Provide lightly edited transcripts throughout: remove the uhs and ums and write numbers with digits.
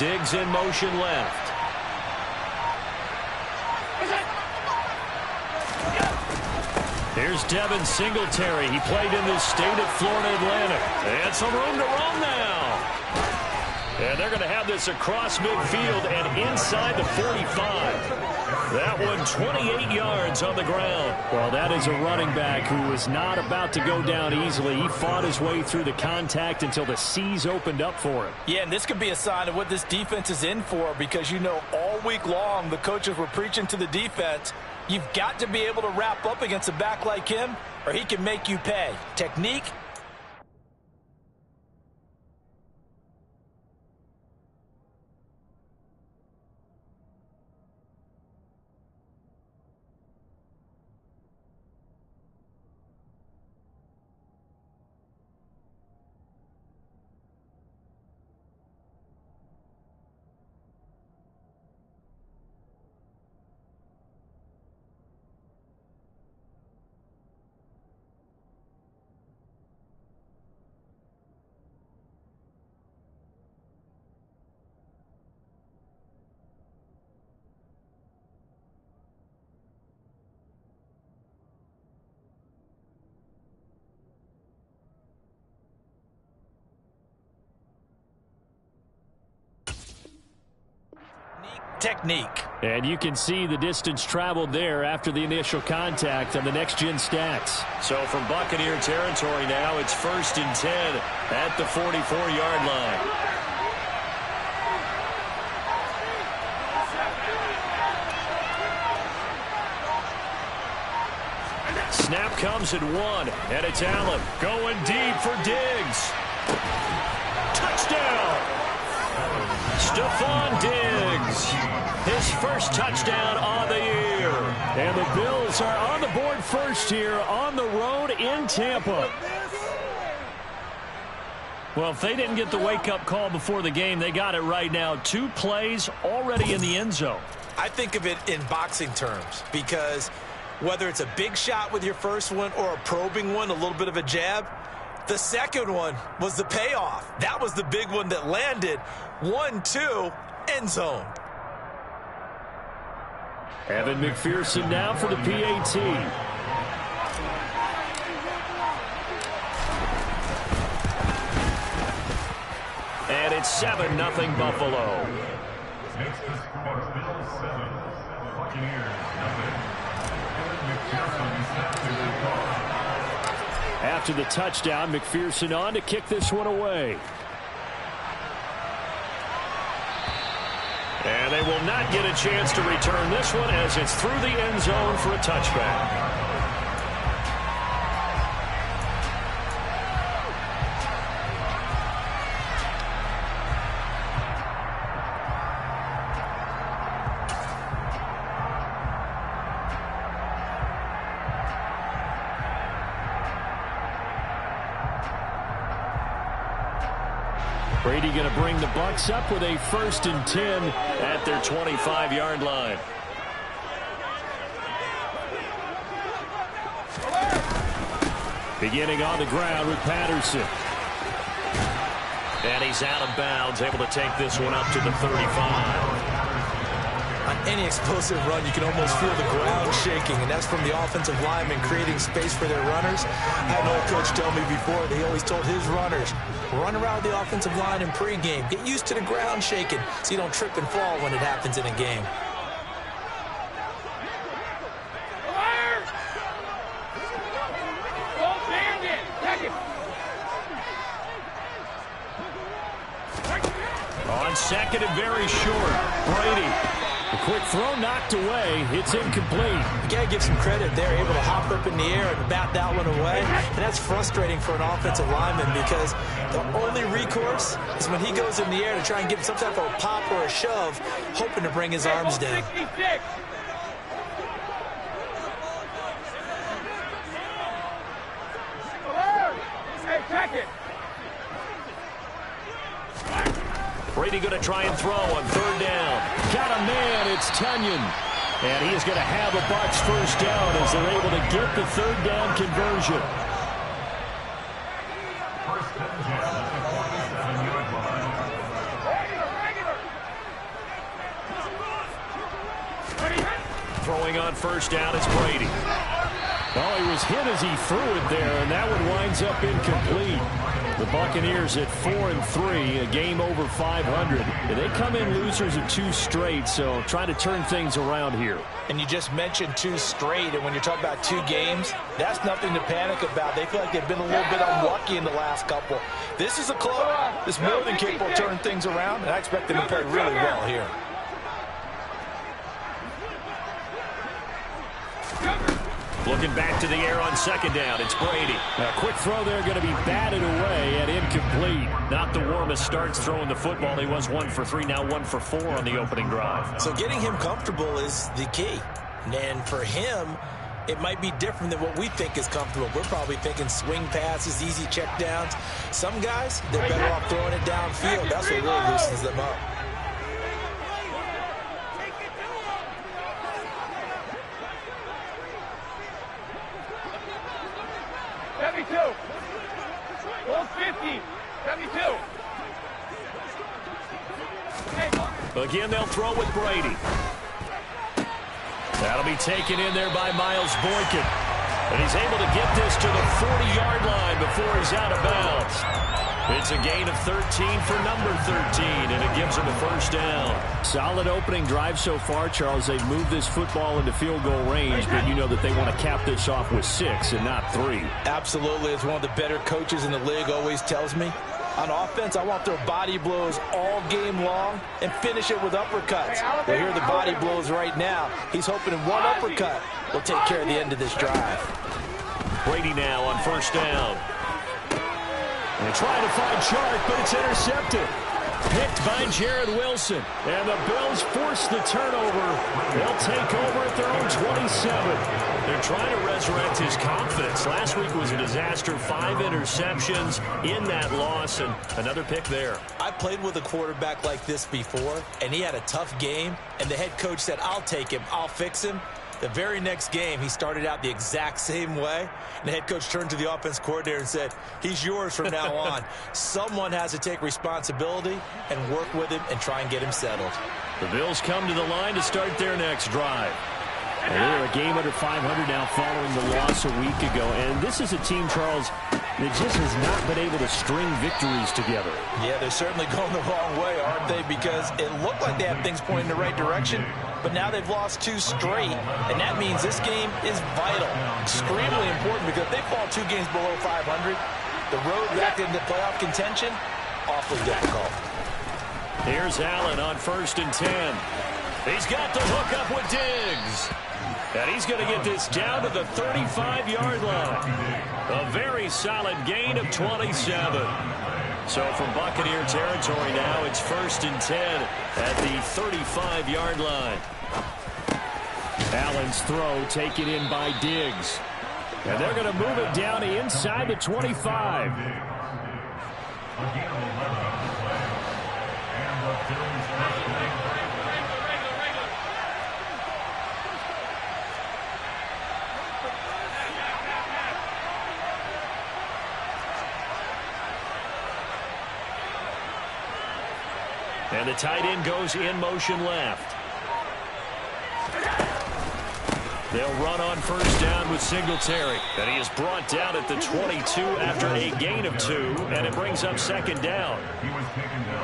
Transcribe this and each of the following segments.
Diggs in motion left. Here's Devin Singletary. He played in the state of Florida Atlantic. And some room to roam now. And they're going to have this across midfield and inside the 45. That one 28 yards on the ground. Well, that is a running back who was not about to go down easily. He fought his way through the contact until the seas opened up for him. Yeah, and this could be a sign of what this defense is in for, because, you know, all week long the coaches were preaching to the defense, you've got to be able to wrap up against a back like him or he can make you pay. Technique. Technique. And you can see the distance traveled there after the initial contact on the next-gen stats. So from Buccaneer territory now, it's 1st and 10 at the 44-yard line. Snap comes at 1, and it's Allen going deep for Diggs. Touchdown! Stephon Diggs, his first touchdown on the year. And the Bills are on the board first here on the road in Tampa. Well, if they didn't get the wake-up call before the game, they got it right now. 2 plays already in the end zone. I think of it in boxing terms, because whether it's a big shot with your first one or a probing one, a little bit of a jab, the second one was the payoff. That was the big one that landed. 1-2, end zone. Evan McPherson now for the PAT. And it's 7-0 Buffalo. Makes the score Bills 7, Buccaneers nothing. Evan McPherson set to the call. After the touchdown, McPherson on to kick this one away. And they will not get a chance to return this one as it's through the end zone for a touchback. Brady going to bring the Bucs up with a 1st and 10 at their 25-yard line. Beginning on the ground with Patterson. And he's out of bounds, able to take this one up to the 35. On any explosive run, you can almost feel the ground shaking, and that's from the offensive linemen creating space for their runners. I had an old coach tell me before, they always told his runners, run around the offensive line in pregame. Get used to the ground shaking so you don't trip and fall when it happens in a game. On second and very short, Brady. A quick throw knocked away. It's incomplete. You got to give some credit. They're able to hop up in the air and bat that one away. And that's frustrating for an offensive lineman because the only recourse is when he goes in the air to try and get some type of a pop or a shove, hoping to bring his arms down. Brady going to try and throw on 3rd down. Got a man, it's Tunyon. And he is going to have a Bucs first down as they're able to get the 3rd down conversion. First and 10 at the 47-yard line. Throwing on first down, it's Brady. Oh, he was hit as he threw it there, and that one winds up incomplete. The Buccaneers at 4-3, a game over 500. And they come in losers of 2 straight, so trying to turn things around here. And you just mentioned 2 straight, and when you're talking about 2 games, that's nothing to panic about. They feel like they've been a little bit unlucky in the last couple. This is a club that's more than capable of turning things around, and I expect them to play really well here. Looking back to the air on second down, it's Brady. A quick throw there going to be batted away and incomplete. Not the warmest starts throwing the football. He was 1 for 3, now 1 for 4 on the opening drive. So getting him comfortable is the key. And for him, it might be different than what we think is comfortable. We're probably thinking swing passes, easy check downs. Some guys, they're better off throwing it downfield. That's what really loosens them up. Again, they'll throw with Brady. That'll be taken in there by Miles Boykin. And he's able to get this to the 40-yard line before he's out of bounds. It's a gain of 13 for number 13, and it gives him a first down. Solid opening drive so far, Charles. They've moved this football into field goal range, but you know that they want to cap this off with 6 and not 3. Absolutely. It's one of the better coaches in the league always tells me. On offense, I want their body blows all game long and finish it with uppercuts. Well, here are the body blows right now. He's hoping one uppercut will take care of the end of this drive. Brady now on first down. And trying to find Chark, but it's intercepted. Picked by Jared Wilson. And the Bills force the turnover. They'll take over at their own 27. They're trying to resurrect his confidence. Last week was a disaster. 5 interceptions in that loss, and another pick there. I played with a quarterback like this before, and he had a tough game, and the head coach said, I'll take him, I'll fix him. The very next game, he started out the exact same way, and the head coach turned to the offense coordinator and said, he's yours from now on. Someone has to take responsibility and work with him and try and get him settled. The Bills come to the line to start their next drive. And they're a game under 500 now following the loss a week ago. And this is a team, Charles, that just has not been able to string victories together. Yeah, they're certainly going the wrong way, aren't they? Because it looked like they have things pointing in the right direction, but now they've lost 2 straight, and that means this game is vital, extremely important, because if they fall 2 games below 500, the road back into playoff contention, awfully difficult. Here's Allen on first and 10. He's got the hook up with Diggs. And he's going to get this down to the 35-yard line. A very solid gain of 27. So from Buccaneer territory now, it's first and 10 at the 35-yard line. Allen's throw taken in by Diggs. And they're going to move it down to inside the 25. And the tight end goes in motion left. They'll run on first down with Singletary. And he is brought down at the 22 after a gain of 2. And it brings up second down.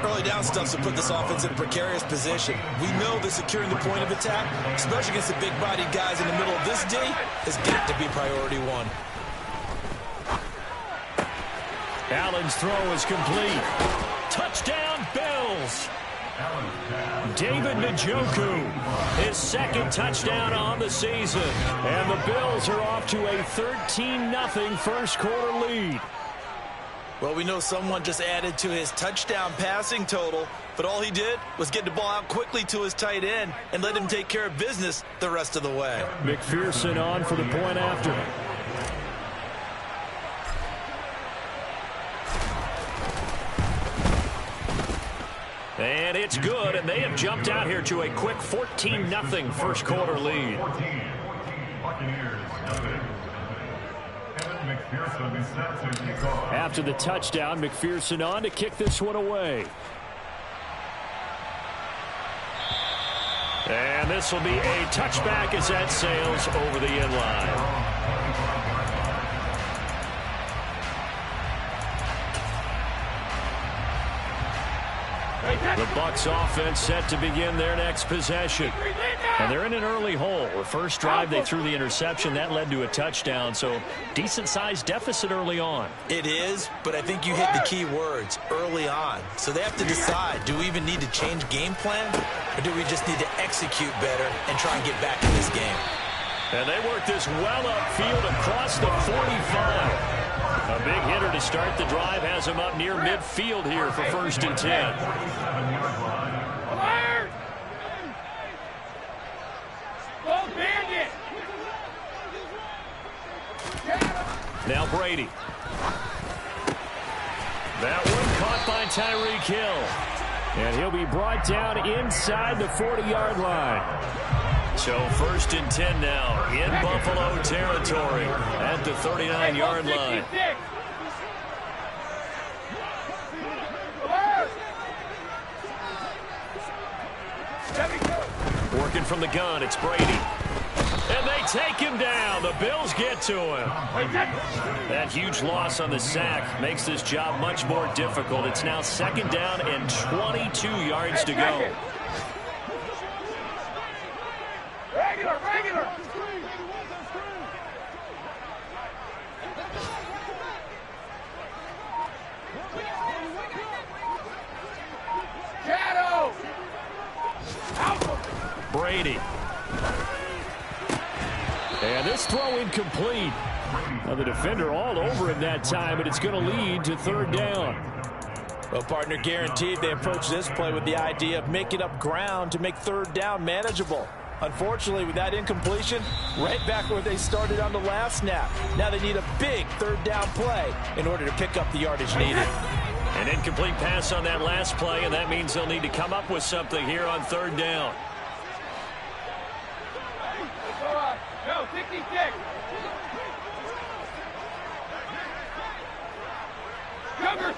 Early down stuff to put this offense in a precarious position. We know that securing the point of attack, especially against the big-bodied guys in the middle of this D, has got to be priority 1. Allen's throw is complete. Touchdown, Bills. David Njoku, his second touchdown on the season. And the Bills are off to a 13-0 first quarter lead. Well, we know someone just added to his touchdown passing total, but all he did was get the ball out quickly to his tight end and let him take care of business the rest of the way. McPherson on for the point after. And it's good, and they have jumped out here to a quick 14-0 first quarter lead. After the touchdown, McPherson on to kick this one away. And this will be a touchback as that sails over the end line. The Bucs offense set to begin their next possession. And they're in an early hole. The first drive, they threw the interception. That led to a touchdown. So decent-sized deficit early on. It is, but I think you hit the key words, early on. So they have to decide, do we even need to change game plan? Or do we just need to execute better and try and get back in this game? And they work this well upfield across the 45. A big hitter to start the drive has him up near midfield here for 1st and 10. Now Brady. That one caught by Tyreek Hill. And he'll be brought down inside the 40-yard line. So 1st and 10 now in Buffalo territory at the 39-yard line. Working from the gun, it's Brady. And they take him down. The Bills get to him. That huge loss on the sack makes this job much more difficult. It's now 2nd down and 22 yards to go. Regular. Shadow. Brady. And this throw incomplete. Now the defender all over him that time, but it's going to lead to 3rd down. Well, partner, guaranteed they approach this play with the idea of making up ground to make 3rd down manageable. Unfortunately, with that incompletion, right back where they started on the last snap. Now they need a big 3rd down play in order to pick up the yardage needed. An incomplete pass on that last play, and that means they'll need to come up with something here on 3rd down. No, 66.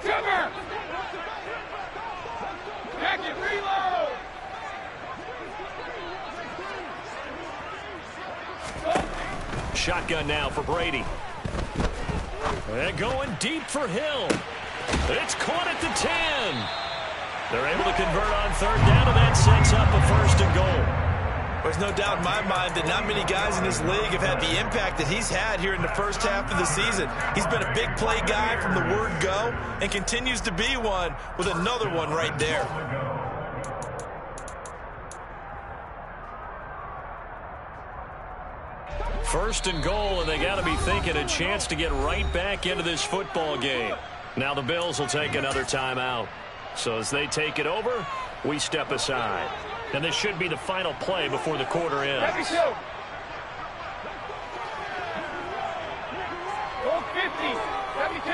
Sugar. Back it, reload. Shotgun now for Brady. And going deep for Hill. It's caught at the 10. They're able to convert on 3rd down, and that sets up a 1st and goal. There's no doubt in my mind that not many guys in this league have had the impact that he's had here in the first half of the season. He's been a big play guy from the word go and continues to be one with another one right there. First and goal, and they got to be thinking a chance to get right back into this football game. Now the Bills will take another timeout. So as they take it over, we step aside. And this should be the final play before the quarter ends. 72. Goal 50. 72.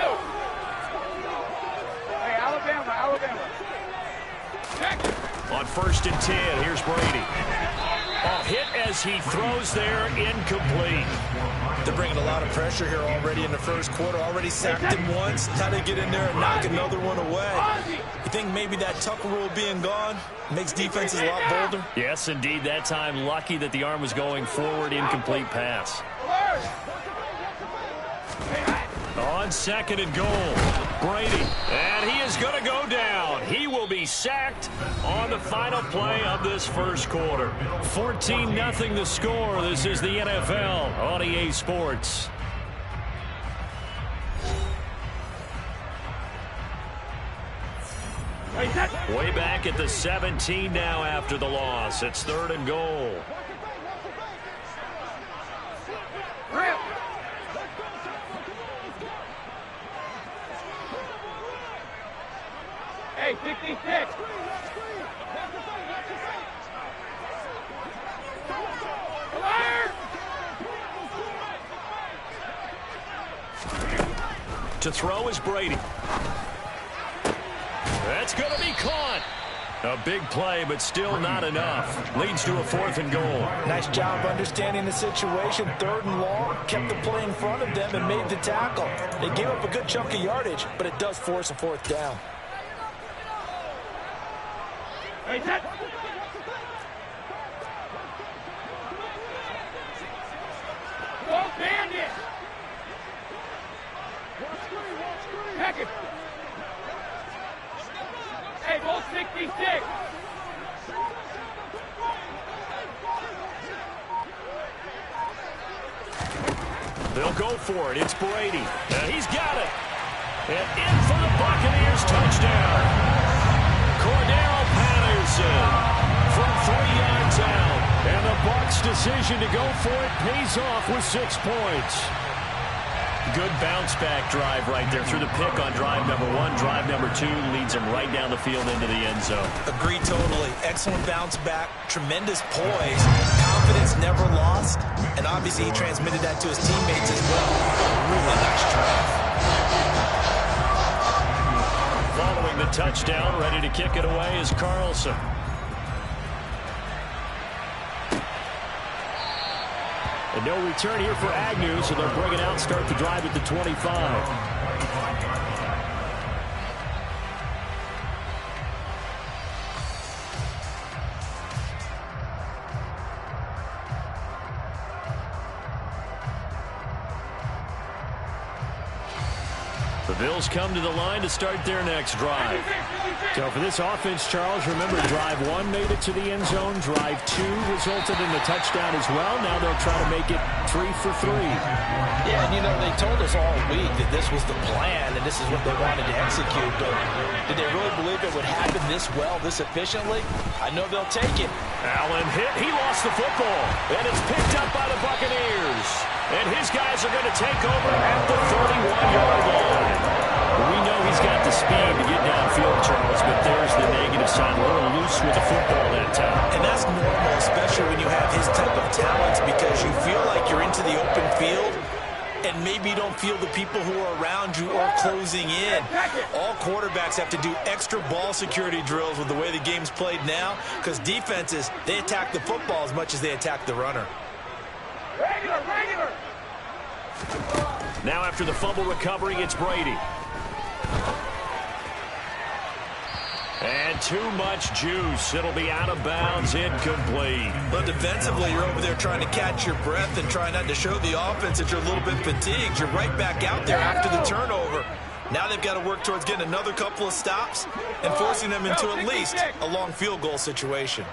Hey, Alabama. Check. On 1st and 10, here's Brady. A hit as he throws there, incomplete. They're bringing a lot of pressure here already in the first quarter. Already sacked him once. How to get in there and knock another one away. You think maybe that Tucker rule being gone makes defenses a lot bolder? Yes, indeed. That time, lucky that the arm was going forward, incomplete pass. On 2nd and goal, Brady. And he is going to go down. He will be sacked on the final play of this first quarter. 14-0 the score. This is the NFL on EA Sports. Way back at the 17 now after the loss. It's 3rd and goal. Hey, 66. To throw is Brady. That's going to be caught. A big play, but still not enough. Leads to a 4th and goal. Nice job understanding the situation. 3rd and long, kept the play in front of them and made the tackle. They gave up a good chunk of yardage, but it does force a 4th down. They'll go for it. It's Brady. And he's got it. And in for the Buccaneers touchdown. Cordero Patterson from 3 yards out. And the Bucs' decision to go for it pays off with 6 points. Good bounce-back drive right there through the pick on drive number 1. Drive number 2 leads him right down the field into the end zone. Agree totally. Excellent bounce-back, tremendous poise, confidence never lost, and obviously he transmitted that to his teammates as well. Really nice drive. Following the touchdown, ready to kick it away is Carlson. And no return here for Agnew, so they'll bring it out, start the drive at the 25. The Bills come to the line to start their next drive. So for this offense, Charles, remember drive 1 made it to the end zone. Drive 2 resulted in a touchdown as well. Now they'll try to make it 3 for 3. Yeah, and you know, they told us all week that this was the plan and this is what they wanted to execute. But did they really believe it would happen this well, this efficiently? I know they'll take it. Allen hit. He lost the football. And it's picked up by the Buccaneers. And his guys are going to take over at the 31-yard line. We know he's got the speed to get downfield, Charles, but there's the negative side. A little loose with the football that time. And that's normal, especially when you have his type of talents, because you feel like you're into the open field and maybe you don't feel the people who are around you or closing in. All quarterbacks have to do extra ball security drills with the way the game's played now, because defenses, they attack the football as much as they attack the runner. Regular. Now after the fumble recovery, it's Brady. And too much juice. It'll be out of bounds, incomplete. But defensively, you're over there trying to catch your breath and try not to show the offense that you're a little bit fatigued. You're right back out there after the turnover. Now they've got to work towards getting another couple of stops and forcing them into at least a long field goal situation.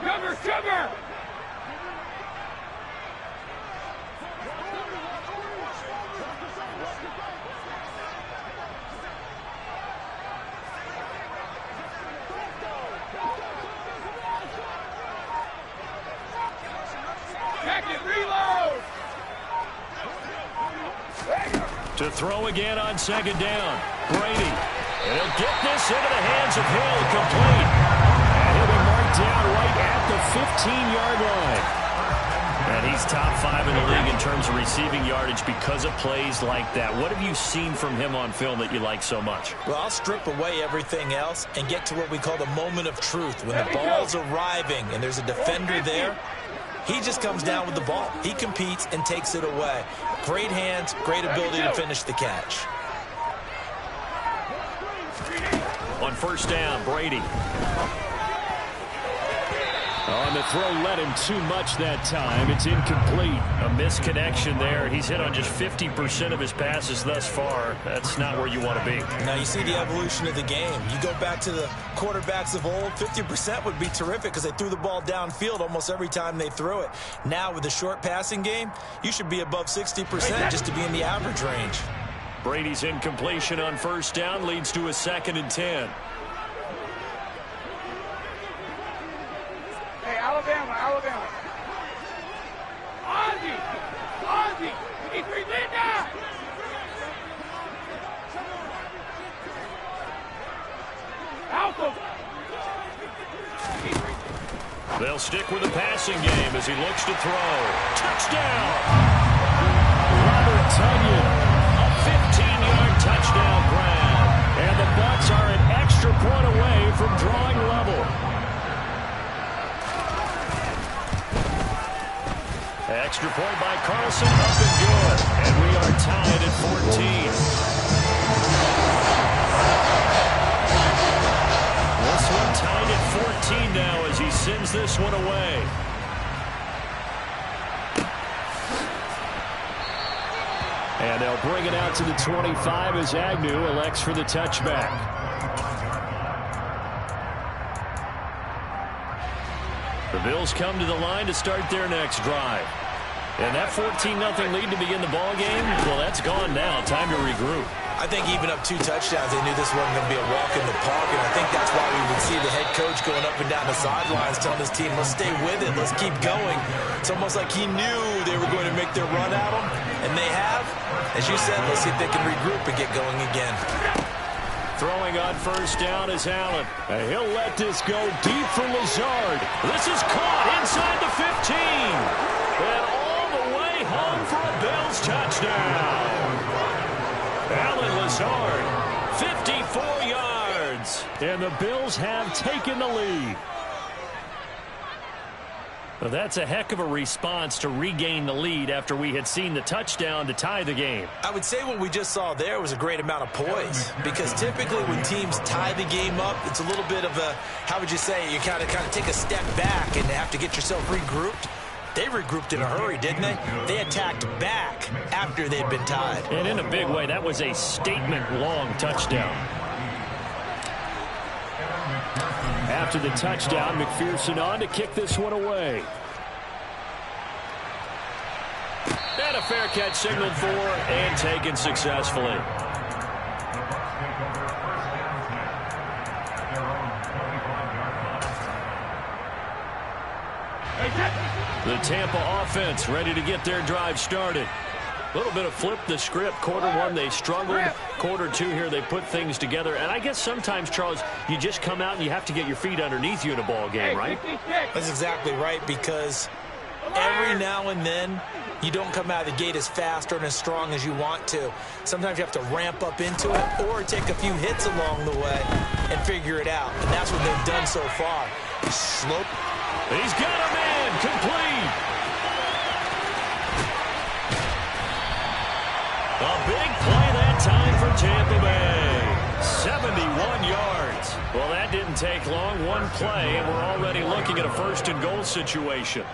Cover! To throw again on second down. Brady. And he'll get this into the hands of Hill, complete. And he'll be marked down right at the 15-yard line. And he's top 5 in the league in terms of receiving yardage because of plays like that. What have you seen from him on film that you like so much? Well, I'll strip away everything else and get to what we call the moment of truth. When the ball's arriving and there's a defender there, he just comes down with the ball. He competes and takes it away. Great hands, great ability to finish the catch. On first down, Brady. On the throw, led him too much that time. It's incomplete. A misconnection there. He's hit on just 50% of his passes thus far. That's not where you want to be. Now you see the evolution of the game. You go back to the quarterbacks of old, 50% would be terrific because they threw the ball downfield almost every time they threw it. Now with the short passing game, you should be above 60% just to be in the average range. Brady's incompletion on first down leads to a 2nd and 10. Hey, Alabama. Ozzy. He's Linda. Alpha. They'll stick with the passing game as he looks to throw. Touchdown! Robert Tonyan, a 15-yard touchdown grab. And the Bucs are an extra point away from drawing level. Extra point by Carlson, up and good. And we are tied at 14. This one tied at 14 now as he sends this one away. And they'll bring it out to the 25 as Agnew elects for the touchback. The Bills come to the line to start their next drive. And that 14-0 lead to begin the ball game, well, that's gone now. Time to regroup. I think even up 2 touchdowns, they knew this wasn't going to be a walk in the park, and I think that's why we would see the head coach going up and down the sidelines telling his team, let's stay with it, let's keep going. It's almost like he knew they were going to make their run at him, and they have. As you said, let's see if they can regroup and get going again. Throwing on first down is Allen. And he'll let this go deep for Lazard. This is caught inside the 15. And all the way home for a Bills touchdown. Allen Lazard, 54 yards. And the Bills have taken the lead. Well, that's a heck of a response to regain the lead after we had seen the touchdown to tie the game. I would say what we just saw there was a great amount of poise, because typically when teams tie the game up, it's a little bit of a, how would you say, you kind of take a step back and have to get yourself regrouped. They regrouped in a hurry, didn't they? They attacked back after they'd been tied. And in a big way, that was a statement-long touchdown. After the touchdown, McPherson on to kick this one away. And a fair catch signaled for and taken successfully. The Tampa offense ready to get their drive started. A little bit of flip the script. Quarter one, they struggled. Quarter two here, they put things together. And I guess sometimes, Charles, you just come out and you have to get your feet underneath you in a ball game, right? That's exactly right, because every now and then you don't come out of the gate as fast or as strong as you want to. Sometimes you have to ramp up into it or take a few hits along the way and figure it out. And that's what they've done so far. Slope. He's got a man complete. A big play that time for Tampa Bay. 71 yards. Well, that didn't take long. One play, and we're already looking at a first and goal situation.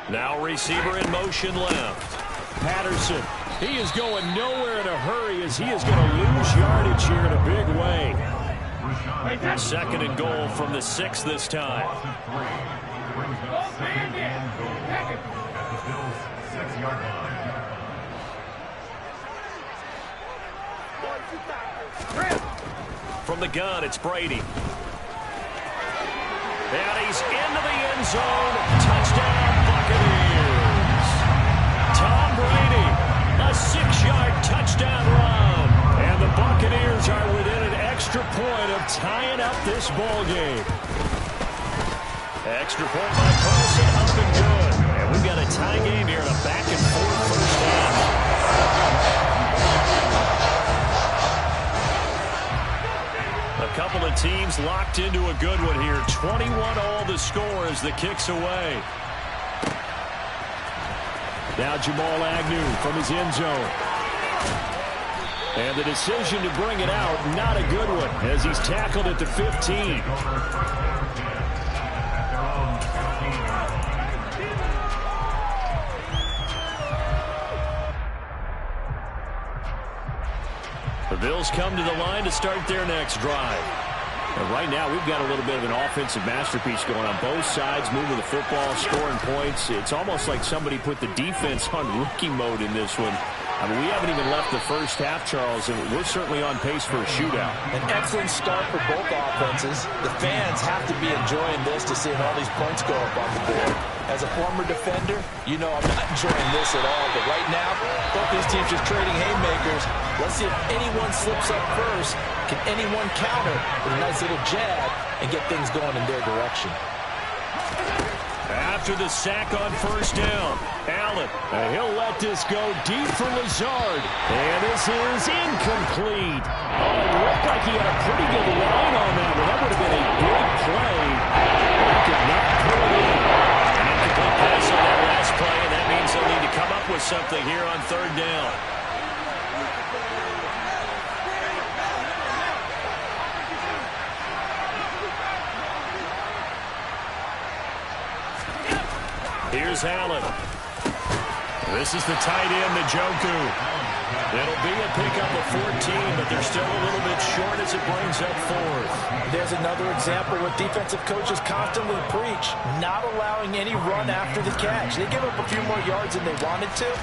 Now receiver in motion left. Patterson. He is going nowhere in a hurry as he is going to lose yardage here in a big way. Second and goal from the 6 this time. From the gun, it's Brady. And he's into the end zone. Touchdown, Buccaneers. Tom Brady, a 6-yard touchdown run. And the Buccaneers are within an extra point of tying up this ball game. Extra point by Carlson, up and good. And we've got a tie game here in a back-and-forth first half. A couple of teams locked into a good one here. 21-all the score as the kick's away. Now Jamal Agnew from his end zone. And the decision to bring it out, not a good one, as he's tackled at the 15. The Bills come to the line to start their next drive. And right now, we've got a little bit of an offensive masterpiece going on both sides, moving the football, scoring points. It's almost like somebody put the defense on rookie mode in this one. I mean, we haven't even left the first half, Charles, and we're certainly on pace for a shootout. An excellent start for both offenses. The fans have to be enjoying this to seeing all these points go up on the board. As a former defender, you know I'm not enjoying this at all. But right now, both these teams just trading haymakers. Let's see if anyone slips up first. Can anyone counter with a nice little jab and get things going in their direction? After the sack on first down, Allen, he'll let this go deep for Lazard. And this is incomplete. Oh, it looked like he had a pretty good line on that one. That would have been a big play. He could not pull it in. An incomplete pass on that last play, and that means they'll need to come up with something here on third down. Here's Allen. This is the tight end, Njoku. It'll be a pickup of 14, but they're still a little bit short as as it brings up fourth. There's another example where defensive coaches constantly preach, not allowing any run after the catch. They give up a few more yards than they wanted to,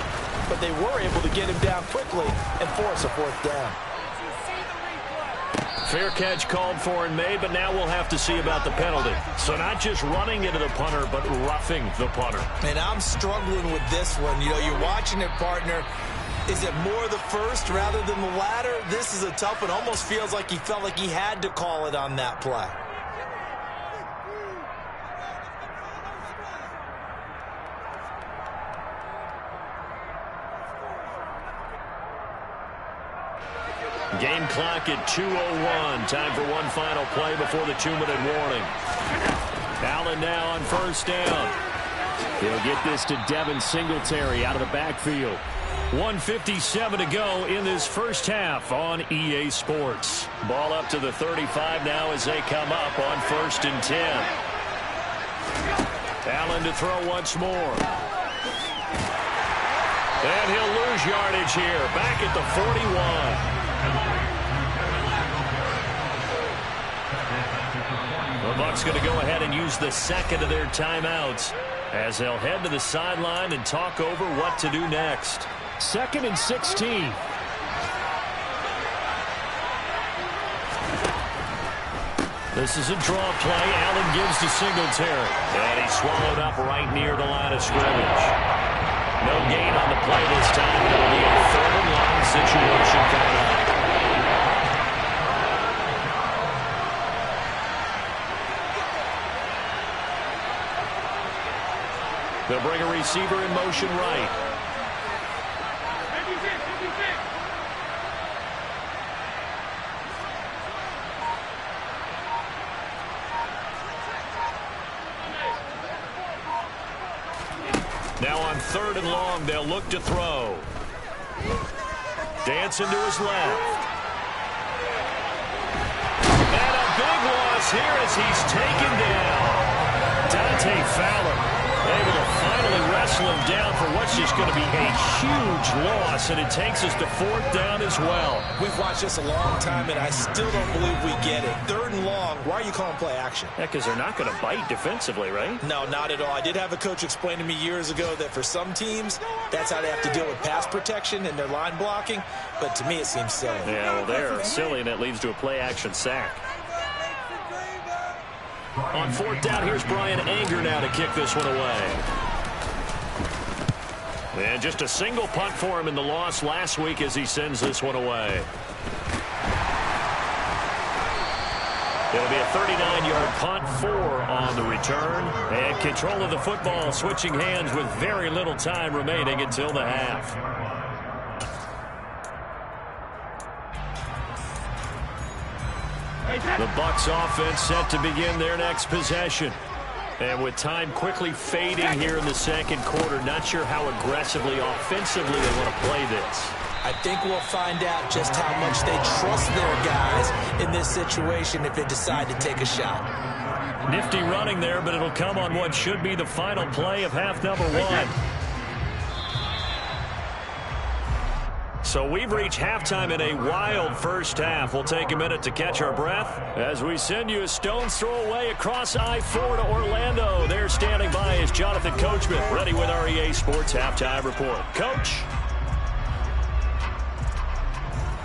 but they were able to get him down quickly and force a fourth down. Fair catch called for and made, but now we'll have to see about the penalty. So not just running into the punter, but roughing the punter. And I'm struggling with this one. You know, you're watching it, partner. Is it more the first rather than the latter? This is a tough one. Almost feels like he felt like he had to call it on that play. Game clock at 2:01. Time for one final play before the 2-minute warning. Allen now on first down. He'll get this to Devin Singletary out of the backfield. 1:57 to go in this first half on EA Sports. Ball up to the 35 now as they come up on 1st and 10. Allen to throw once more. And he'll lose yardage here. Back at the 41. The Bucs going to go ahead and use the second of their timeouts as they'll head to the sideline and talk over what to do next. 2nd and 16. This is a draw play. Allen gives to Singletary. And he's swallowed up right near the line of scrimmage. No gain on the play this time. It'll be a 3rd and long situation coming up. They'll bring a receiver in motion right. Now on 3rd and long, they'll look to throw. Dancing to his left. And a big loss here as he's taken down. Dante Fowler able to finally wrestle him down for what's just going to be a huge loss, and it takes us to 4th down as well. We've watched this a long time, and I still don't believe we get it. 3rd and long, why are you calling play action? Yeah, because they're not going to bite defensively, right? No, not at all. I did have a coach explain to me years ago that for some teams, that's how they have to deal with pass protection and their line blocking, but to me it seems silly. Yeah, well, they're silly, and it leads to a play action sack. On 4th down, here's Brian Anger now to kick this one away. And just a single punt for him in the loss last week as he sends this one away. It'll be a 39-yard punt, 4 on the return. And control of the football switching hands with very little time remaining until the half. The Bucs offense set to begin their next possession. And with time quickly fading here in the 2nd quarter, not sure how aggressively, offensively they want to play this. I think we'll find out just how much they trust their guys in this situation if they decide to take a shot. Nifty running there, but it'll come on what should be the final play of half number 1. So we've reached halftime in a wild first half. We'll take a minute to catch our breath as we send you a stone's throw away across I-4 to Orlando. There standing by is Jonathan Coachman, ready with our EA Sports Halftime Report. Coach.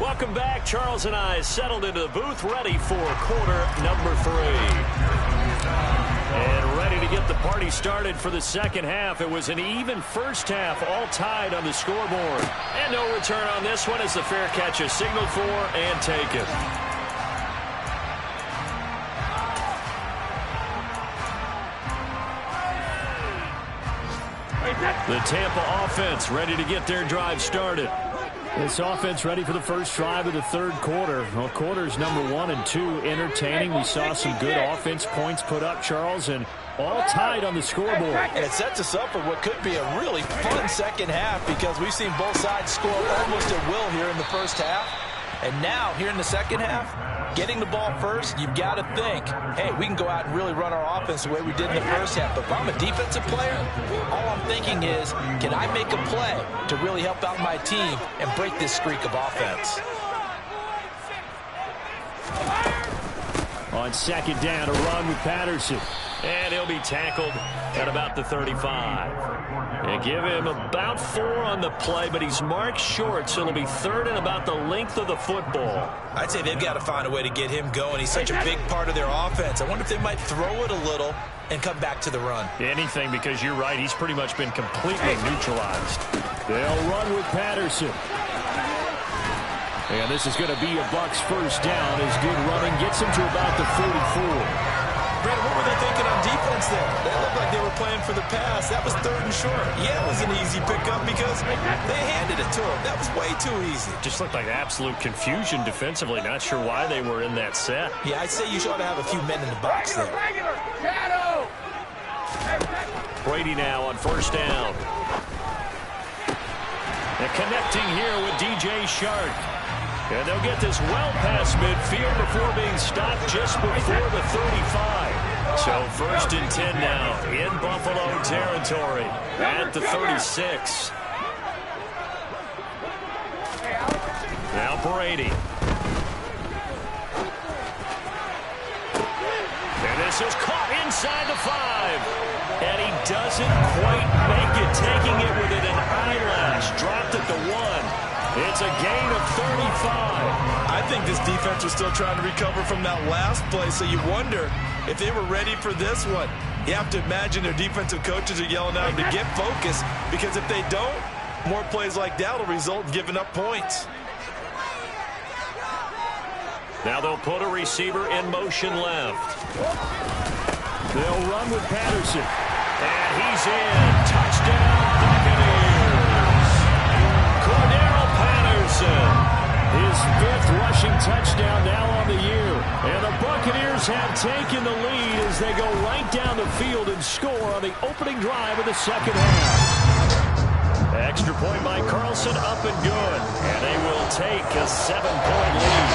Welcome back. Charles and I settled into the booth, ready for quarter number 3. And ready to get the party started for the 2nd half. It was an even first half, all tied on the scoreboard. And no return on this one as the fair catch is signaled for and taken. The Tampa offense ready to get their drive started. This offense ready for the first drive of the 3rd quarter. Well, quarters number 1 and 2 entertaining. We saw some good offense points put up, Charles, and all tied on the scoreboard. And it sets us up for what could be a really fun 2nd half because we've seen both sides score almost at will here in the first half. And now, here in the 2nd half, getting the ball first, you've got to think, hey, we can go out and really run our offense the way we did in the first half. But if I'm a defensive player, all I'm thinking is, can I make a play to really help out my team and break this streak of offense? On second down, a run with Patterson. And he'll be tackled at about the 35. They give him about 4 on the play, but he's marked short, so it'll be third and about the length of the football. I'd say they've got to find a way to get him going. He's such a big part of their offense. I wonder if they might throw it a little and come back to the run. Anything, because you're right, he's pretty much been completely neutralized. They'll run with Patterson. And this is going to be a Bucs first down as good running gets him to about the 44. Brandon, what were they thinking on defense there? They looked like they were playing for the pass. That was third and short. Yeah, it was an easy pickup because they handed it to him. That was way too easy. Just looked like absolute confusion defensively. Not sure why they were in that set. Yeah, I'd say you ought to have a few men in the box there. Shadow. Brady now on first down. And connecting here with DJ Shark. And they'll get this well past midfield before being stopped just before the 35. So first and 10 now in Buffalo territory at the 36. Now Brady. And this is caught inside the 5. And he doesn't quite make it, taking it within an eyelash. Dropped at the 1. It's a gain of 35. I think this defense was still trying to recover from that last play, so you wonder if they were ready for this one. You have to imagine their defensive coaches are yelling at them to get focused, because if they don't, more plays like that will result in giving up points. Now they'll put a receiver in motion left. They'll run with Patterson. And he's in. Touchdown, Buccaneers. Cordero Patterson. His 5th rushing touchdown now on the year. And the Buccaneers have taken the lead as they go right down the field and score on the opening drive of the second half. Extra point by Carlson, up and good. And they will take a 7-point lead.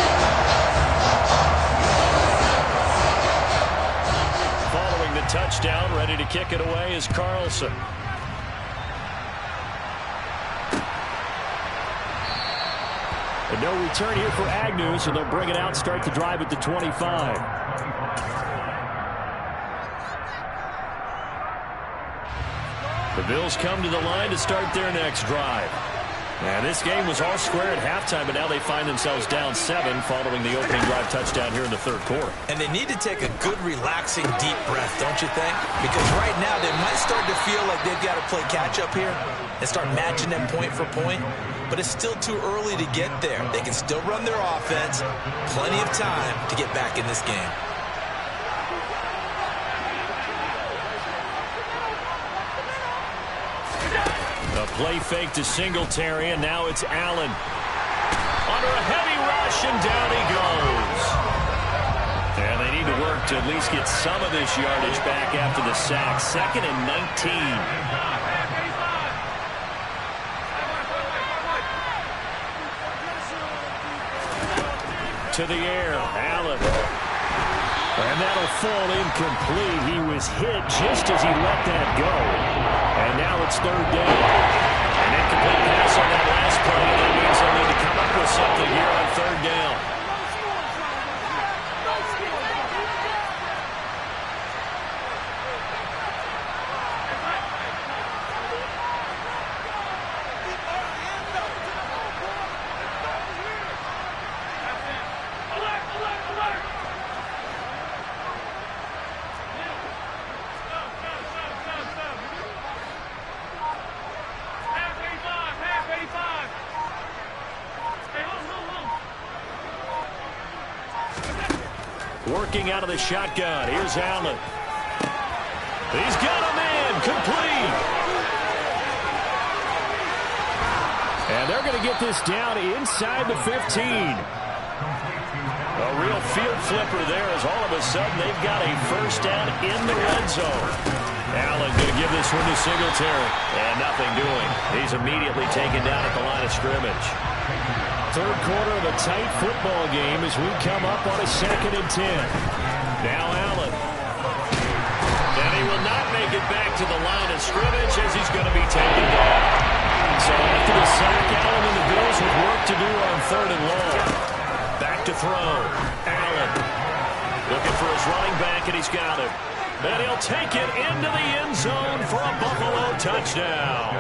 Following the touchdown, ready to kick it away is Carlson. And no return here for Agnew, so they'll bring it out, start the drive at the 25. The Bills come to the line to start their next drive. And this game was all square at halftime, but now they find themselves down 7 following the opening drive touchdown here in the third quarter. And they need to take a good, relaxing, deep breath, don't you think? Because right now they might start to feel like they've got to play catch-up here and start matching them point for point. But it's still too early to get there. They can still run their offense. Plenty of time to get back in this game. A play fake to Singletary, and now it's Allen. Under a heavy rush, and down he goes. And they need to work to at least get some of this yardage back after the sack. 2nd and 19. To the air, Allen. And that'll fall incomplete. He was hit just as he let that go. And now it's 3rd down. An incomplete pass on that last play. That means they'll need to come up with something here on 3rd down. Working out of the shotgun. Here's Allen. He's got a man. Complete. And they're going to get this down inside the 15. A real field flipper there as all of a sudden they've got a first down in the red zone. Allen going to give this one to Singletary. And nothing doing. He's immediately taken down at the line of scrimmage. Third quarter of a tight football game as we come up on a 2nd and 10. Now Allen. And he will not make it back to the line of scrimmage as he's going to be taken down. So after the sack, Allen and the Bills with work to do on 3rd and long. Back to throw. Allen. Looking for his running back, and he's got it. And he'll take it into the end zone for a Buffalo touchdown.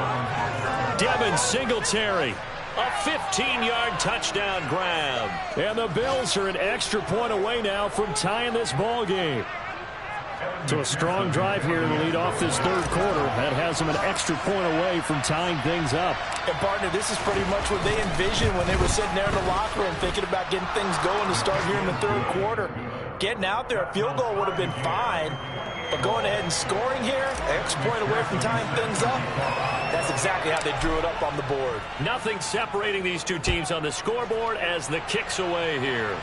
Devin Singletary, a 15-yard touchdown grab. And the Bills are an extra point away now from tying this ball game. So a strong drive here to lead off this third quarter. That has them an extra point away from tying things up. And, partner, this is pretty much what they envisioned when they were sitting there in the locker room thinking about getting things going to start here in the third quarter. Getting out there, a field goal would have been fine. But going ahead and scoring here, extra point away from tying things up, that's exactly how they drew it up on the board. Nothing separating these two teams on the scoreboard as the kick's away here.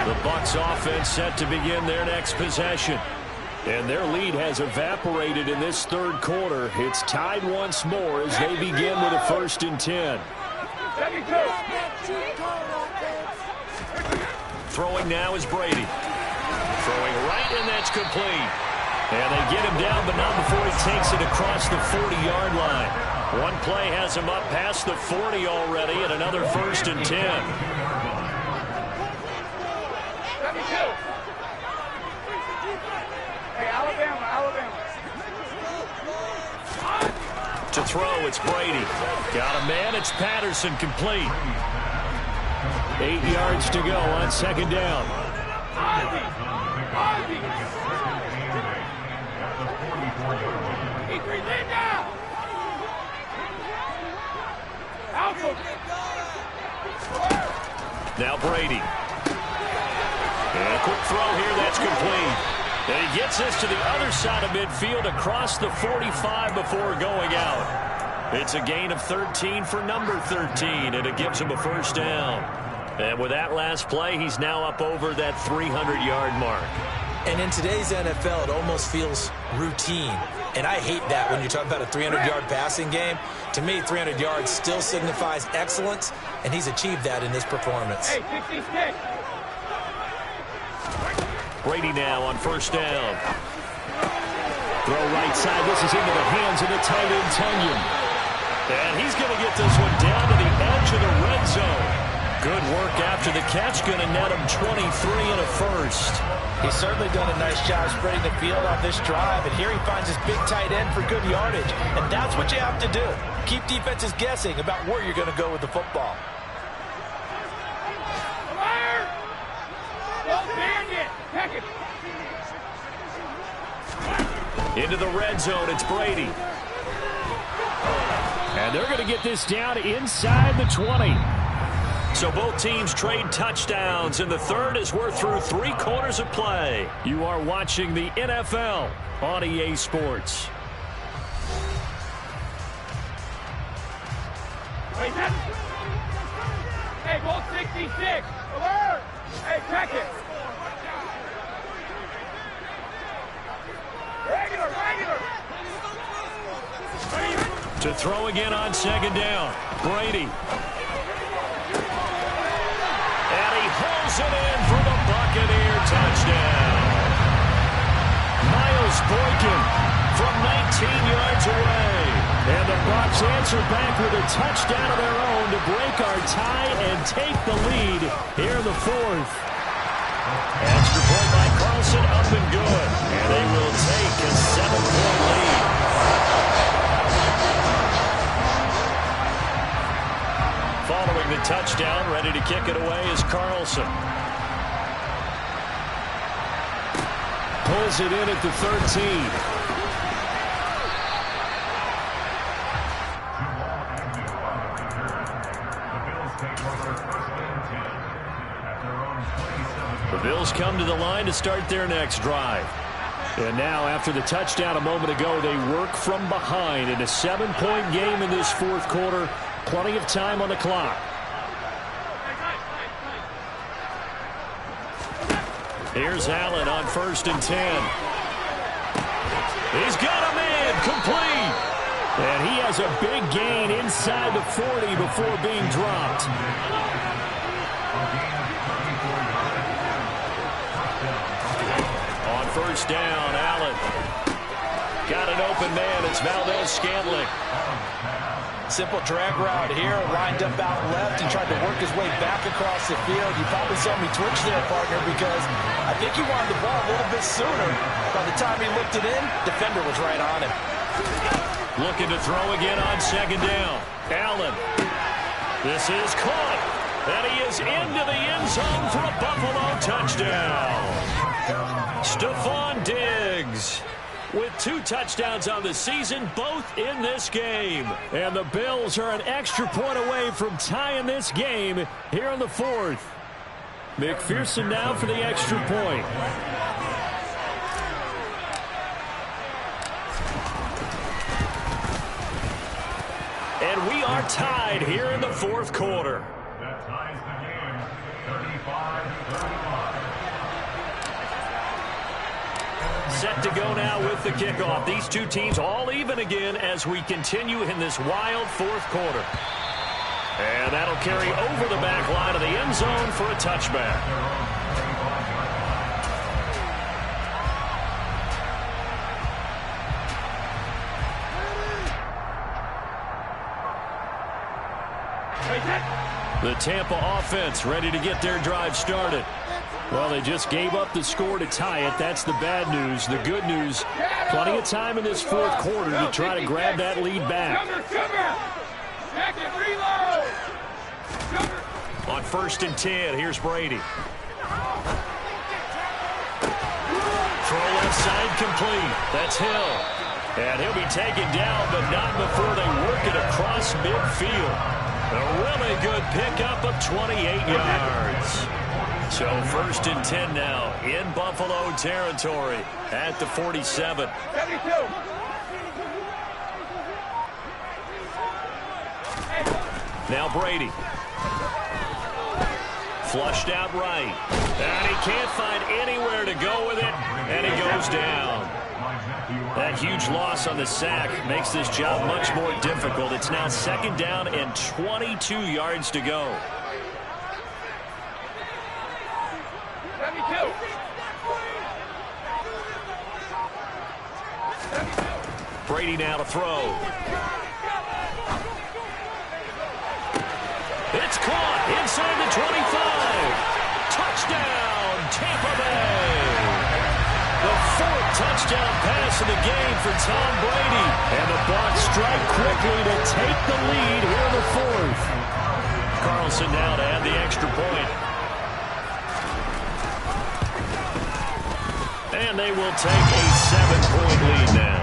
The Bucs offense set to begin their next possession. And their lead has evaporated in this third quarter. It's tied once more as they begin with a 1st and 10. Throwing now is Brady. Throwing right, and that's complete. And they get him down, but not before he takes it across the 40-yard line. One play has him up past the 40 already, and another 1st and 10. To throw, it's Brady. Got a man, it's Patterson, complete. 8 yards to go on 2nd down. Now Brady. And a quick throw here, that's complete. And he gets this to the other side of midfield across the 45 before going out. It's a gain of 13 for number 13, and it gives him a 1st down. And with that last play, he's now up over that 300-yard mark. And in today's NFL, it almost feels routine. And I hate that when you talk about a 300-yard passing game. To me, 300 yards still signifies excellence, and he's achieved that in this performance. Hey, 66. Brady now on 1st down. Throw right side. This is into the hands of the tight end, Tunyon. And he's going to get this one down to the edge of the red zone. Good work after the catch. Going to net him 23 and a 1st. He's certainly done a nice job spreading the field on this drive. And here he finds his big tight end for good yardage. And that's what you have to do. Keep defenses guessing about where you're going to go with the football. Into the red zone, it's Brady. And they're going to get this down inside the 20. So both teams trade touchdowns in the third as we're through 3 quarters of play. You are watching the NFL on EA Sports. Hey, ball 66. Alert! Hey, check it. Regular. To throw again on 2nd down. Brady. And he hauls it in for the Buccaneer touchdown. Miles Boykin from 19 yards away. And the Bucs answer back with a touchdown of their own to break our tie and take the lead here in the 4th. Extra point by Carlson, up and good. And they will take a 7-point lead. Following the touchdown, ready to kick it away is Carlson. Pulls it in at the 13. The Bills come to the line to start their next drive. And now, after the touchdown a moment ago, they work from behind in a 7-point game in this 4th quarter. Plenty of time on the clock. Here's Allen on 1st and 10. He's got a man, complete. And he has a big gain inside the 40 before being dropped. On 1st down, Allen got it an open man. It's Valdez-Scantling. Simple drag route here, lined up out left. He tried to work his way back across the field. You probably saw me twitch there, partner, because I think he wanted the ball a little bit sooner. By the time he looked it in, defender was right on him. Looking to throw again on second down. Allen. This is caught. And he is into the end zone for a Buffalo touchdown. Stephon Diggs with 2 touchdowns on the season, both in this game. And the Bills are an extra point away from tying this game here in the 4th. McPherson now for the extra point. And we are tied here in the 4th quarter. That ties the game, 35-35. Set to go now with the kickoff. These two teams all even again as we continue in this wild 4th quarter. And that'll carry over the back line of the end zone for a touchback. The Tampa offense ready to get their drive started. Well, they just gave up the score to tie it. That's the bad news. The good news, plenty of time in this 4th quarter to try to grab that lead back. On 1st and 10, here's Brady. Throw left side complete. That's Hill. And he'll be taken down, but not before they work it across midfield. A really good pickup of 28 yards. So 1st and 10 now in Buffalo territory at the 47. 72. Now Brady. Flushed out right. And he can't find anywhere to go with it. And he goes down. That huge loss on the sack makes this job much more difficult. It's now 2nd down and 22 yards to go. 72. Brady now to throw. It's caught inside the 25. Touchdown, Tampa Bay. The 4th touchdown pass of the game for Tom Brady. And the Bucs strike quickly to take the lead here in the 4th. Carlson now to add the extra point. And they will take a 7-point lead now.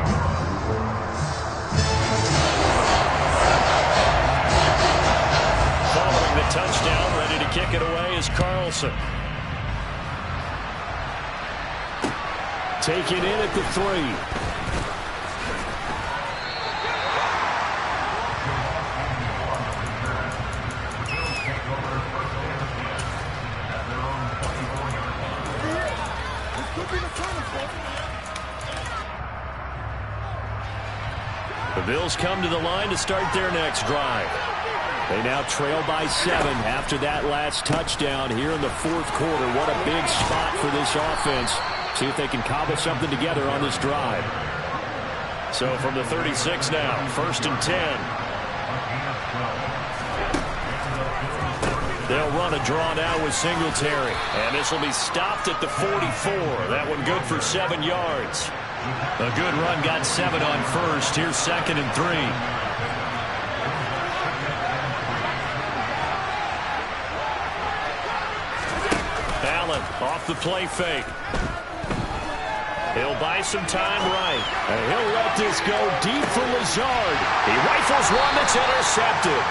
Following the touchdown, ready to kick it away is Carlson. Taken in at the 3. The Bills come to the line to start their next drive. They now trail by 7 after that last touchdown here in the 4th quarter. What a big spot for this offense. See if they can cobble something together on this drive. So from the 36 now, 1st and 10. They'll run a draw now with Singletary. And this will be stopped at the 44. That one good for 7 yards. A good run got 7 on 1st. Here's 2nd and 3. Allen off the play fake. He'll buy some time right. And he'll let this go deep for Lazard. He rifles one that's intercepted.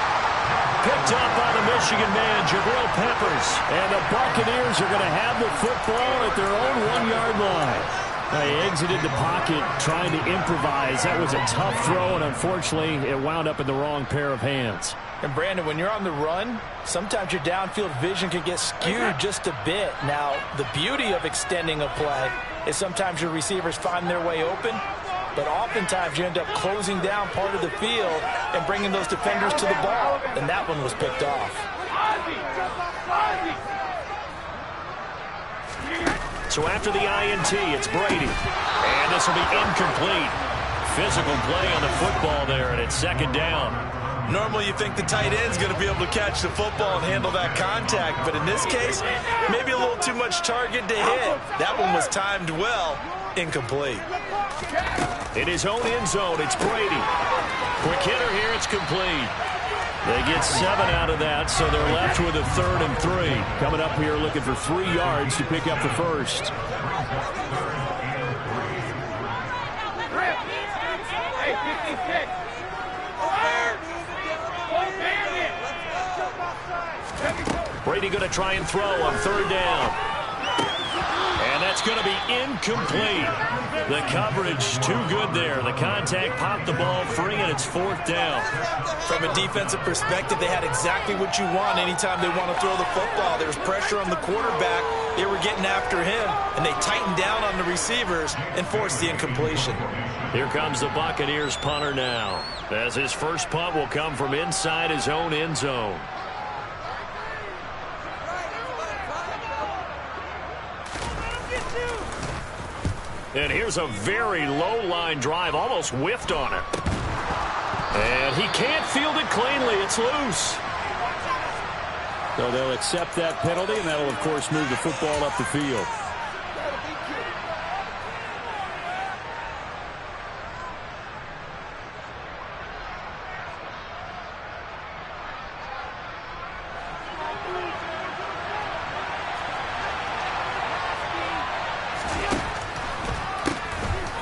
Picked up by the Michigan man, Jabril Peppers. And the Buccaneers are going to have the football at their own 1-yard line. They exited the pocket trying to improvise. That was a tough throw, and unfortunately, it wound up in the wrong pair of hands. And Brandon, when you're on the run, sometimes your downfield vision can get skewed just a bit. Now, the beauty of extending a play is sometimes your receivers find their way open, but oftentimes you end up closing down part of the field and bringing those defenders to the ball. And that one was picked off. So after the INT, it's Brady. And this will be incomplete. physical play on the football there, and it's second down. Normally you think the tight end's going to be able to catch the football and handle that contact, but in this case, maybe a little too much target to hit. That one was timed well, incomplete. In his own end zone, it's Brady. Quick hitter here, it's complete. They get 7 out of that, so they're left with a 3rd and 3. Coming up here looking for 3 yards to pick up the first. Hey, 56. Brady going to try and throw on 3rd down. And that's going to be incomplete. The coverage too good there. The contact popped the ball free, and it's 4th down. From a defensive perspective, they had exactly what you want anytime they want to throw the football. There was pressure on the quarterback. They were getting after him, and they tightened down on the receivers and forced the incompletion. Here comes the Buccaneers punter now, as his first punt will come from inside his own end zone. And here's a very low-line drive, almost whiffed on it. And he can't field it cleanly. It's loose. So they'll accept that penalty, and that'll, of course, move the football up the field.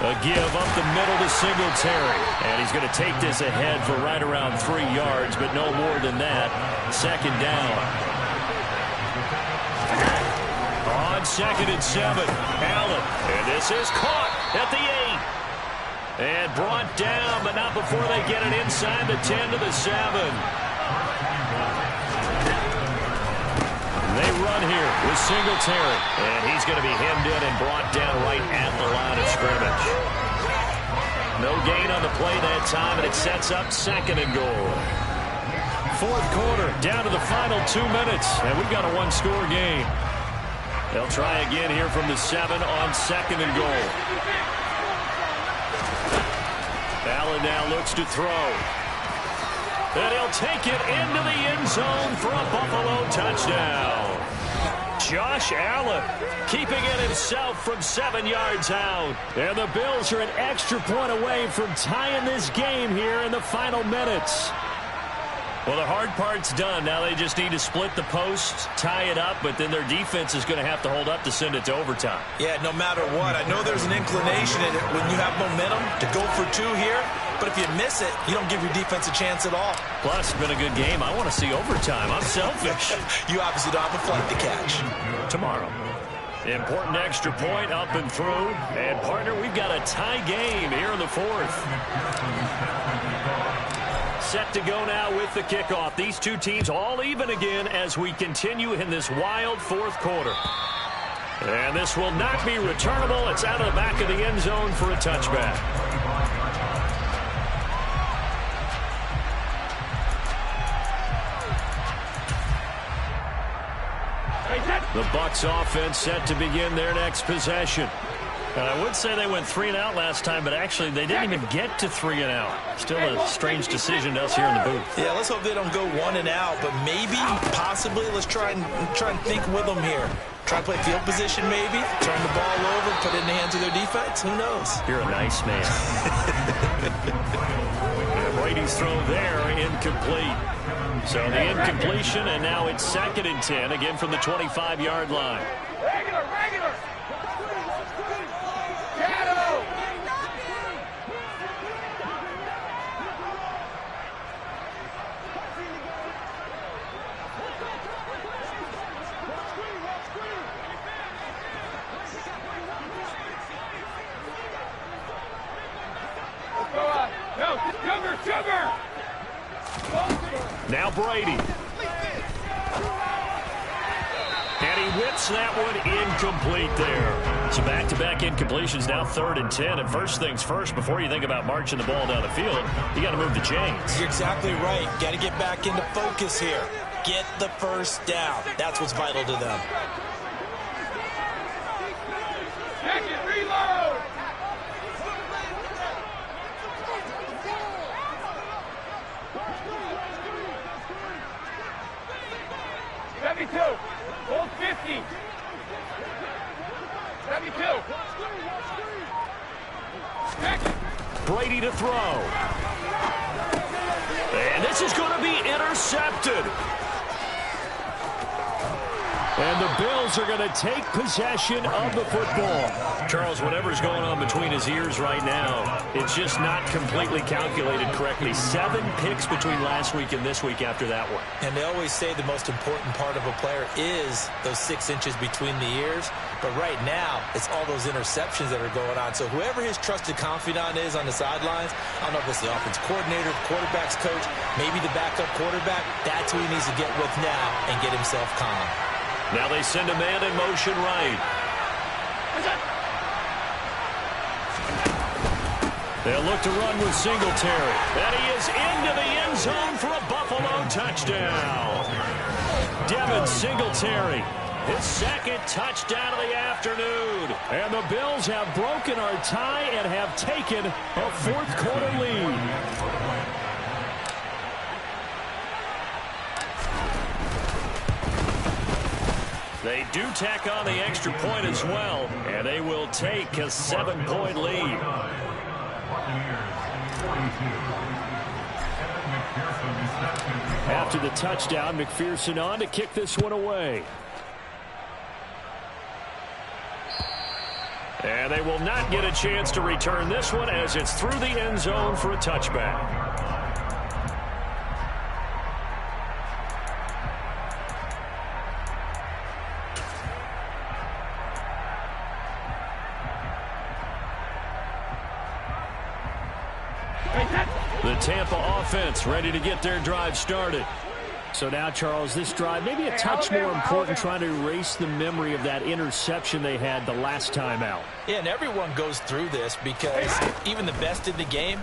A give up the middle to Singletary. And he's going to take this ahead for right around 3 yards, but no more than that. Second down. On 2nd and 7, Allen. And this is caught at the 8. And brought down, but not before they get it inside the 10 to the 7. They run here with Singletary. And he's going to be hemmed in and brought down right at the line of scrimmage. No gain on the play that time, and it sets up 2nd and goal. 4th quarter, down to the final 2 minutes, and we've got a 1-score game. They'll try again here from the 7 on 2nd and goal. Allen now looks to throw. And he'll take it into the end zone for a Buffalo touchdown. Josh Allen keeping it himself from 7 yards out. And the Bills are an extra point away from tying this game here in the final minutes. Well, the hard part's done. Now they just need to split the post, tie it up, but then their defense is going to have to hold up to send it to overtime. Yeah, no matter what. I know there's an inclination in it when you have momentum to go for 2 here, but if you miss it, you don't give your defense a chance at all. Plus, it's been a good game. I want to see overtime. I'm selfish. You obviously don't have a flight to catch. Tomorrow. Important extra point up and through. And, partner, we've got a tie game here in the 4th. Set to go now with the kickoff. These two teams all even again as we continue in this wild 4th quarter. And this will not be returnable. It's out of the back of the end zone for a touchback. The Bucs offense set to begin their next possession. And I would say they went 3 and out last time, but actually they didn't even get to 3 and out. Still a strange decision to us here in the booth. Yeah, let's hope they don't go 1 and out, but maybe, possibly, let's try and think with them here. Try to play field position maybe, turn the ball over, put it in the hands of their defense. Who knows? You're a nice man. Brady's throw there, incomplete. So the incompletion, and now it's 2nd and 10, again from the 25-yard line. Regular. Sugar! Now Brady. And he whips that one incomplete there. So back-to-back incompletions, now 3rd and 10. And first things first, before you think about marching the ball down the field, you got to move the chains. You're exactly right. Got to get back into focus here. Get the first down. That's what's vital to them. Second reload! Brady to throw. And this is going to be intercepted. And the Bills are going to take possession of the football. Charles, whatever's going on between his ears right now, it's just not completely calculated correctly. 7 picks between last week and this week after that one. And they always say the most important part of a player is those 6 inches between the ears. But right now, it's all those interceptions that are going on. So whoever his trusted confidant is on the sidelines, I don't know if it's the offense coordinator, the quarterback's coach, maybe the backup quarterback, that's who he needs to get with now and get himself calm. Now they send a man in motion right. They'll look to run with Singletary. And he is into the end zone for a Buffalo touchdown. Devin Singletary, his 2nd touchdown of the afternoon. And the Bills have broken our tie and have taken a 4th quarter lead. They do tack on the extra point as well, and they will take a 7-point lead. After the touchdown, McPherson on to kick this one away. And they will not get a chance to return this one as it's through the end zone for a touchback. The Tampa offense ready to get their drive started. So now, Charles, this drive maybe a touch more important, trying to erase the memory of that interception they had the last time out. Yeah, and everyone goes through this because even the best in the game,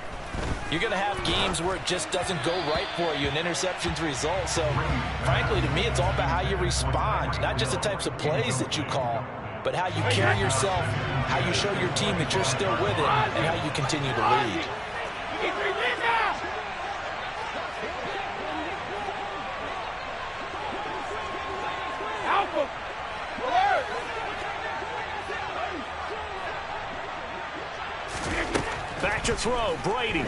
you're going to have games where it just doesn't go right for you, and interceptions result. So, frankly, to me, it's all about how you respond, not just the types of plays that you call, but how you carry yourself, how you show your team that you're still with it, and how you continue to lead. Back to throw, Brady.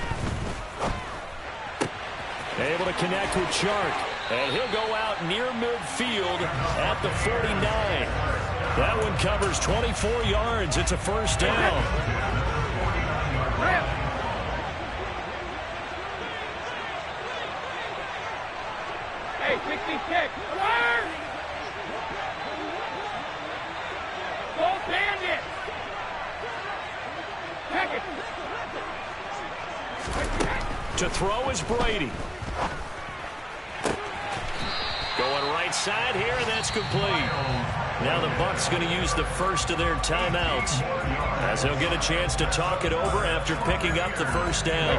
Able to connect with Chark. And he'll go out near midfield at the 49. That one covers 24 yards. It's a 1st down. Hey, 66. Alert! Don't stand it. Check it. To throw is Brady. Going right side here, and that's complete. Now the Bucs going to use the first of their timeouts as they'll get a chance to talk it over after picking up the 1st down.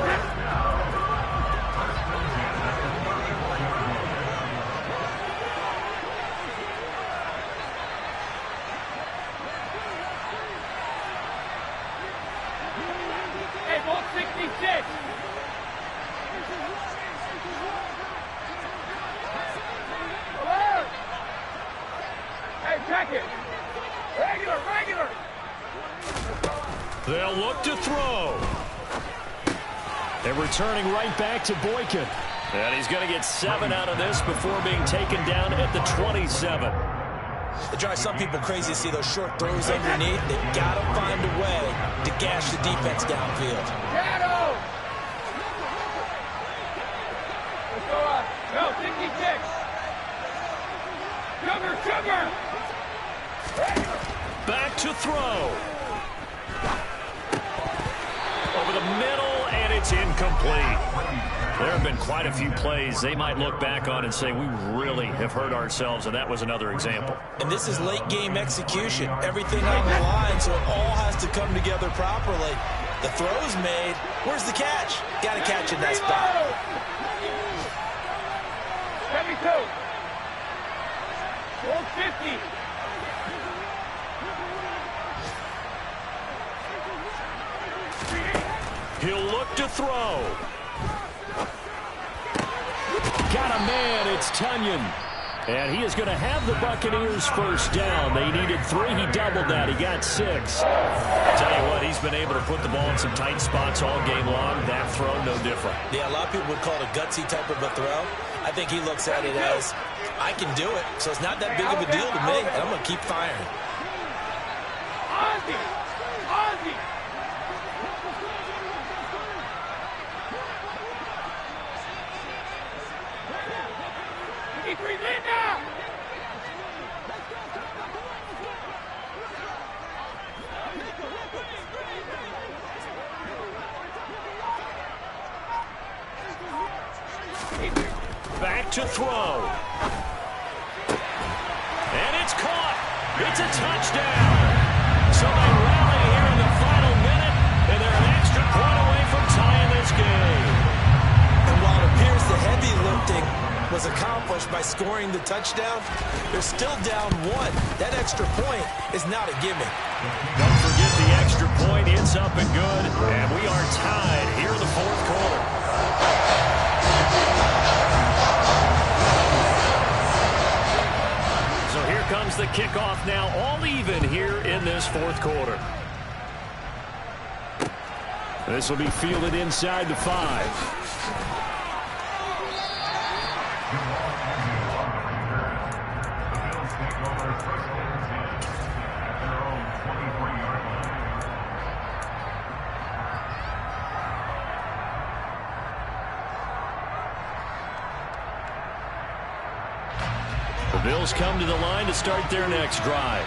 They'll look to throw. And returning right back to Boykin. And he's going to get 7 out of this before being taken down at the 27. It drives some people crazy to see those short throws underneath. They've got to find a way to gash the defense downfield. Shadow! Let's go on. No, 66. Sugar! Back to throw. Over the middle, and it's incomplete. There have been quite a few plays they might look back on and say, we really have hurt ourselves, and that was another example. And this is late-game execution. Everything on the line, so it all has to come together properly. The throw's made. Where's the catch? Got to catch in that spot. 72. 450. He'll look to throw. Got a man, it's Tunyon. And he is going to have the Buccaneers first down. They needed 3. He doubled that. He got 6. Tell you what, he's been able to put the ball in some tight spots all game long. That throw, no different. Yeah, a lot of people would call it a gutsy type of a throw. I think he looks at it as, I can do it, so it's not that big of a deal to me, and I'm going to keep firing. Back to throw. And it's caught. It's a touchdown. So they rally here in the final minute, and they're an extra point away from tying this game. And while it appears the heavy lifting was accomplished by scoring the touchdown, they're still down 1. That extra point is not a gimme. Don't forget the extra point. It's up and good. And we are tied here in the fourth quarter. So here comes the kickoff now, all even here in this fourth quarter. This will be fielded inside the 5. Bills come to the line to start their next drive.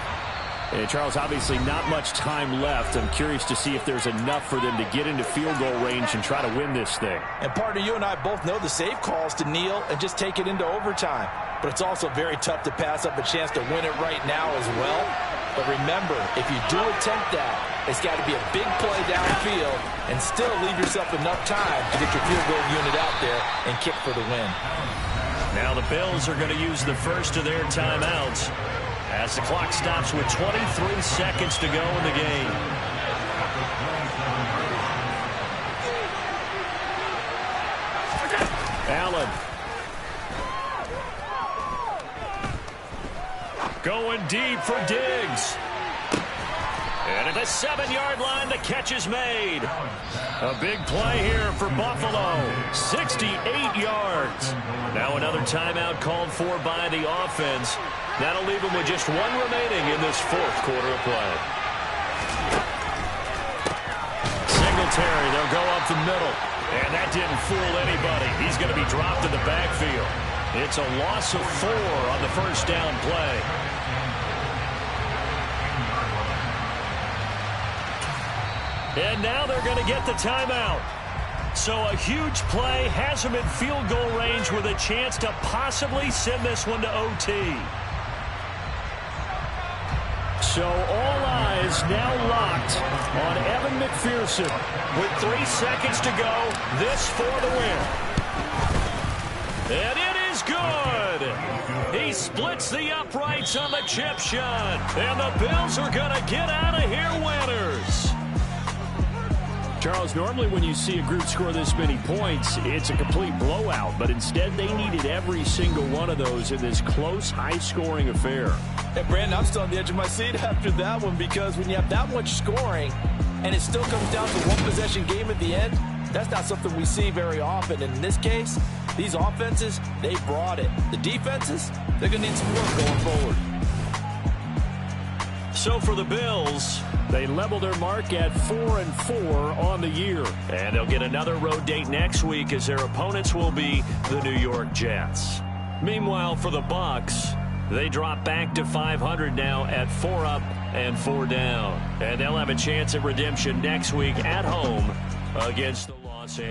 Hey, Charles, obviously not much time left. I'm curious to see if there's enough for them to get into field goal range and try to win this thing. And partner, you and I both know the safe calls to kneel and just take it into overtime. But it's also very tough to pass up a chance to win it right now as well. But remember, if you do attempt that, it's got to be a big play downfield and still leave yourself enough time to get your field goal unit out there and kick for the win. Now the Bills are going to use the first of their timeouts as the clock stops with 23 seconds to go in the game. Allen. Going deep for Diggs. And at the 7-yard line, the catch is made. A big play here for Buffalo. 68 yards. Now another timeout called for by the offense. That'll leave them with just 1 remaining in this fourth quarter of play. Singletary, they'll go up the middle. And that didn't fool anybody. He's going to be dropped in the backfield. It's a loss of 4 on the first down play. And now they're going to get the timeout. So a huge play has them in field goal range with a chance to possibly send this one to OT. So all eyes now locked on Evan McPherson. With 3 seconds to go, this for the win. And it is good. He splits the uprights on the chip shot. And the Bills are going to get out of here winners. Charles, normally when you see a group score this many points, it's a complete blowout. But instead, they needed every single one of those in this close, high-scoring affair. Hey, Brandon, I'm still on the edge of my seat after that one because when you have that much scoring and it still comes down to one possession game at the end, that's not something we see very often. And in this case, these offenses, they brought it. The defenses, they're going to need some work going forward. So for the Bills, they level their mark at 4-4 on the year. And they'll get another road date next week as their opponents will be the New York Jets. Meanwhile, for the Bucs, they drop back to 500 now at 4 up and 4 down. And they'll have a chance at redemption next week at home against the Los Angeles.